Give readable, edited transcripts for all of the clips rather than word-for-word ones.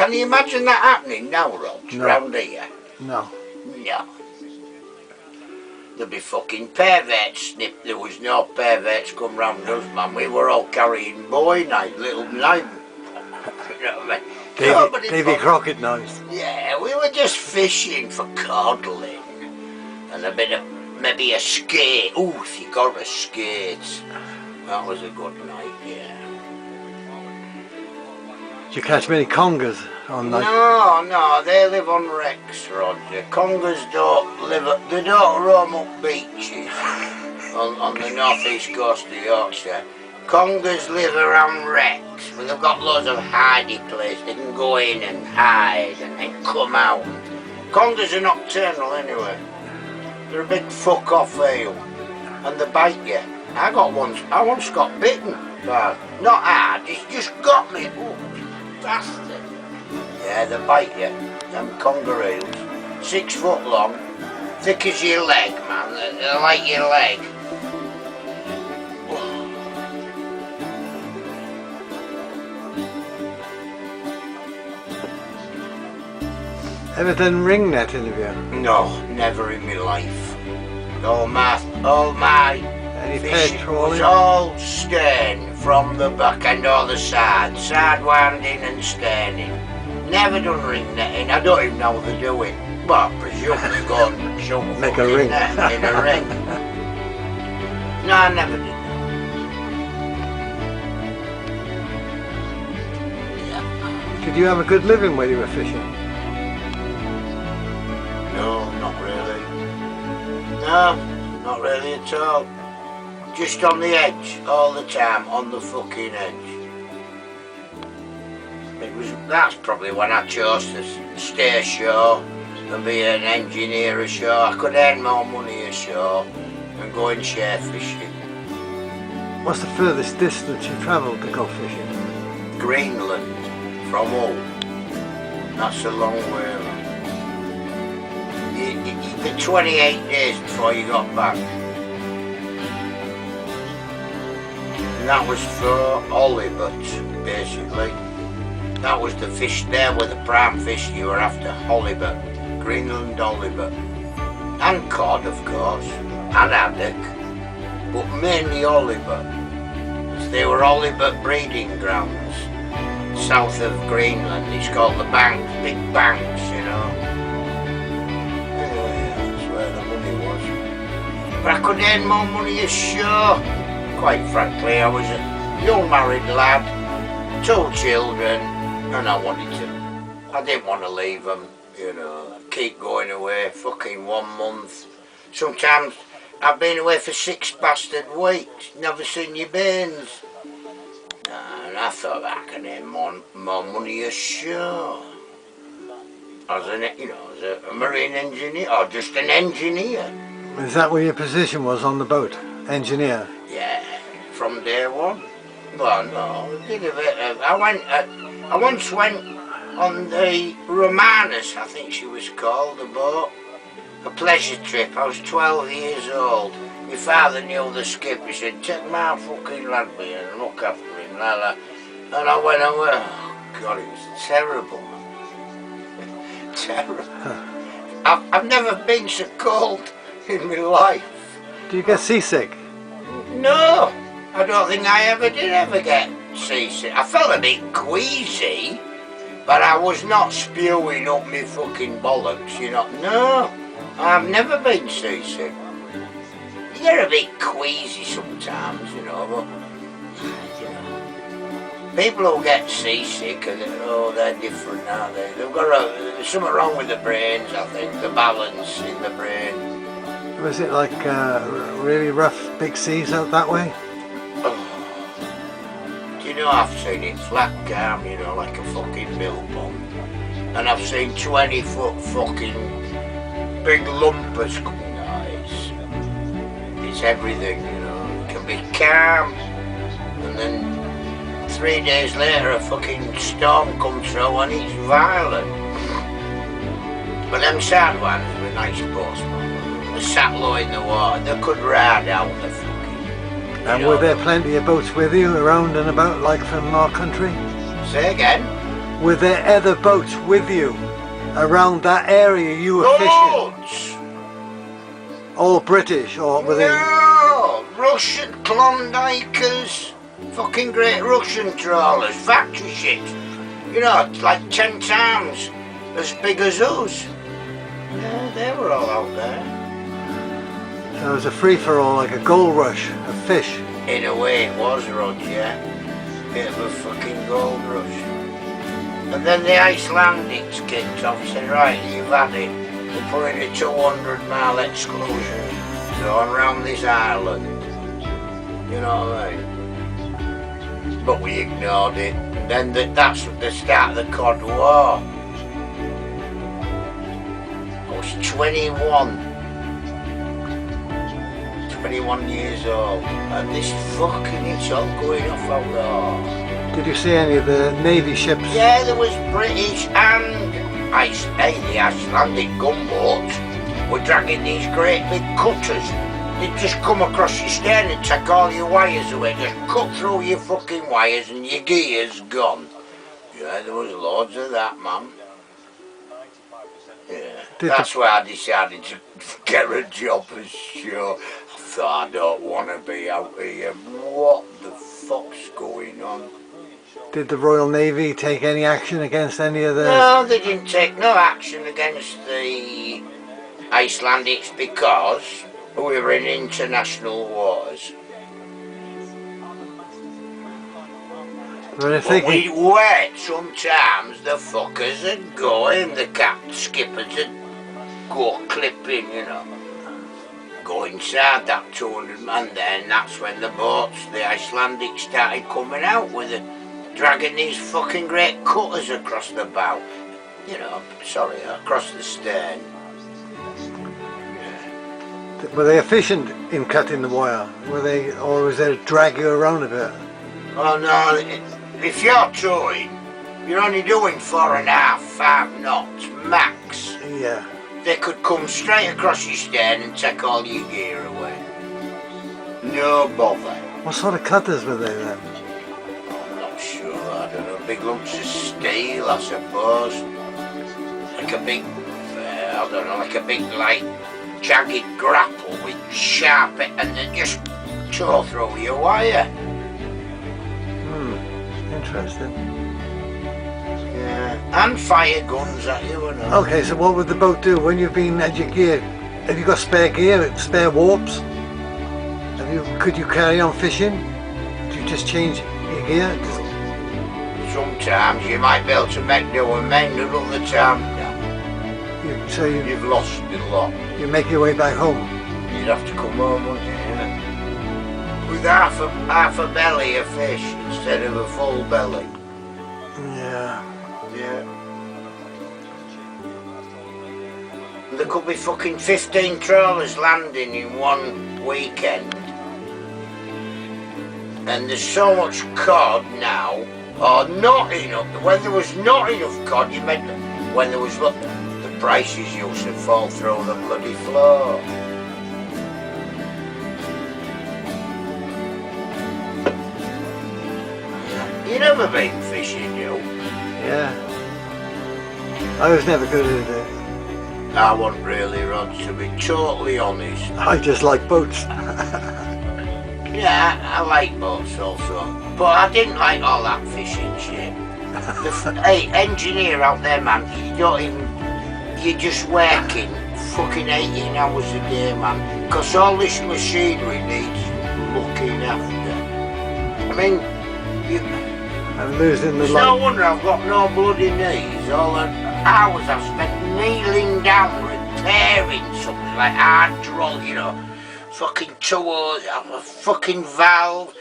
Can you imagine that happening now, Rog? No. Round here? No. No. There'd be fucking perverts snipped. There was no perverts come round us, man. We were all carrying boy knife, little knife. You know what I mean? Davy Crockett knives. Yeah, we were just fishing for codling. And a bit of, maybe a skate. Ooh, if you got a skate. That was a good night, yeah. Did you catch many congas on night? No, they live on wrecks, Roger. Congas don't live, they don't roam up beaches on the northeast coast of Yorkshire. Congas live around wrecks, but they've got loads of hidey places. They can go in and hide and then come out. Congas are nocturnal anyway. They're a big fuck off eel, and they bite you. I once got bitten, but not hard. It's just got me. Ooh, bastard. Yeah, they bite you. Them conger eels, 6 foot long, thick as your leg, man. They're like your leg. Ever done ring netting, have you? No, never in my life. All my Any fishing peg was trawling? all stern from the back end or the side winding and sterning. Never done ring netting. I don't even know what they're doing. Well, I presume they go and show Make a ring. net in a ring. No, I never did that. Yeah. Did you have a good living when you were fishing? No, not really. No, not really at all. Just on the edge, all the time, on the fucking edge. That's probably when I chose to stay ashore and be an engineer ashore. I could earn more money ashore and go and share fishing. What's the furthest distance you travelled to go fishing? Greenland, from Hull. That's a long way. You did 28 days before you got back. And that was for halibut, basically. That was the fish there with the prime fish you were after, halibut. Greenland halibut. And cod, of course, and haddock, but mainly halibut. They were halibut breeding grounds south of Greenland. It's called the Banks, Big Banks, you know. Anyway, that's where the money was. But I could earn more money ashore. Quite frankly, I was a young married lad, 2 children, and I didn't want to leave them, you know, keep going away, fucking 1 month. Sometimes I've been away for 6 bastard weeks, never seen your bairns. And I thought I can earn more money ashore. As a marine engineer, or just an engineer. Is that where your position was on the boat? Engineer? Yeah, from day one. Well, no, I did a bit of, I once went on the Romanus, I think she was called, the boat. A pleasure trip. I was 12 years old. My father knew the skip. He said, take my fucking lad with you and look after him, la la. And I went away. Oh, God, it was terrible, man. Terrible. I've never been so cold in my life. Do you get seasick? No, I don't think I ever get seasick. I felt a bit queasy, but I was not spewing up my fucking bollocks, you know. No, I've never been seasick. You get a bit queasy sometimes, you know, but, you know, people who get seasick, they're different, aren't they? There's something wrong with the brains, I think, the balance in the brain. Was it like really rough big seas out that way? Oh. Do you know, I've seen it flat calm, you know, like a fucking mill pond. And I've seen 20-foot fucking big lumpers coming out. It's everything, you know. It can be calm, and then 3 days later a fucking storm comes through and it's violent. But them sad ones were nice boats, man. They sat low in the water, they could ride out the fucking... And were there plenty of boats with you around and about, like from our country? Say again? Were there other boats with you around that area you were Loads! fishing? All British, or were they? No! Russian Klondikers, fucking great Russian trawlers, factory ships. You know, like 10 times as big as us. Yeah, they were all out there. So it was a free-for-all, like a gold rush of fish. In a way it was, Roger. Bit of a fucking gold rush. And then the Icelandics kicked off and said, right, you've had it. We're putting a 200-mile exclusion going around this island. You know what I mean? But we ignored it. And then that's the start of the Cod War. I was 21 years old, and this fucking, it's all going off out there. Did you see any of the Navy ships? Yeah, there was British and the Icelandic gunboats were dragging these great big cutters. They'd just come across your stern and take all your wires away, just cut through your fucking wires and your gear's gone. Yeah, there was loads of that, man. Yeah, that's why I decided to get a job as sure. I thought I don't want to be out here. What the fuck's going on? Did the Royal Navy take any action against any of the... No, they didn't take no action against the Icelandics because we were in international waters. But we wet sometimes, the fuckers would go in, the skippers would go clipping, you know. Go inside that 200 man there, and that's when the boats, the Icelandics, started coming out with it, dragging these fucking great cutters across the bow. You know, sorry, across the stern. Were they efficient in cutting the wire? Were they, or was there drag you around a bit? Oh no, if you're towing, you're only doing 4.5, 5 knots max. Yeah. They could come straight across your stern and take all your gear away. No bother. What sort of cutters were they then? I'm not sure, I don't know, big lumps of steel, I suppose. Like a big, I don't know, like a big, like, jagged grapple with sharp it, and then just tore through your wire. Interesting. Yeah, and fire guns at you and all. Okay, so what would the boat do when you've been at your gear? Have you got spare gear, spare warps? Could you carry on fishing? Do you just change your gear? Sometimes you might be able to make do and mend, and other time no. You've lost a lot. You make your way back home? You'd have to come home, wouldn't you? Yeah. With half a belly of fish instead of a full belly. Yeah. Yeah. There could be fucking 15 trawlers landing in one weekend. And there's so much cod now, or not enough. When there was not enough cod, you meant when there was, look, the prices used to fall through the bloody floor. You never been fishing, you? Yeah. I was never good at it. I wasn't really, Rod, to be totally honest. I just like boats. Yeah, I like boats also, but I didn't like all that fishing shit. Hey, engineer out there, man, you're just working fucking 18 hours a day, man, because all this machinery needs looking after. I mean, I'm losing the it's no wonder I've got no bloody knees. All the hours I've spent kneeling down repairing something like hydraulic, you know, fucking tools, a fucking valve,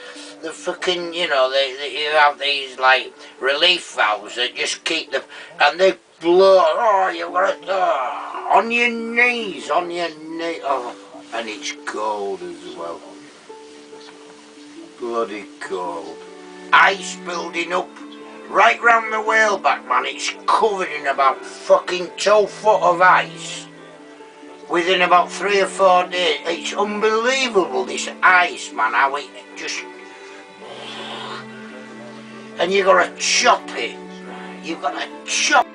the fucking, you know, you have these like relief valves that just keep the, and they blow, oh, you've got to, on your knees, oh, and it's cold as well. Bloody cold. Ice building up right round the whaleback, man. It's covered in about fucking 2 foot of ice within about 3 or 4 days. It's unbelievable, this ice, man, how it just, and you gotta chop it. You've got to chop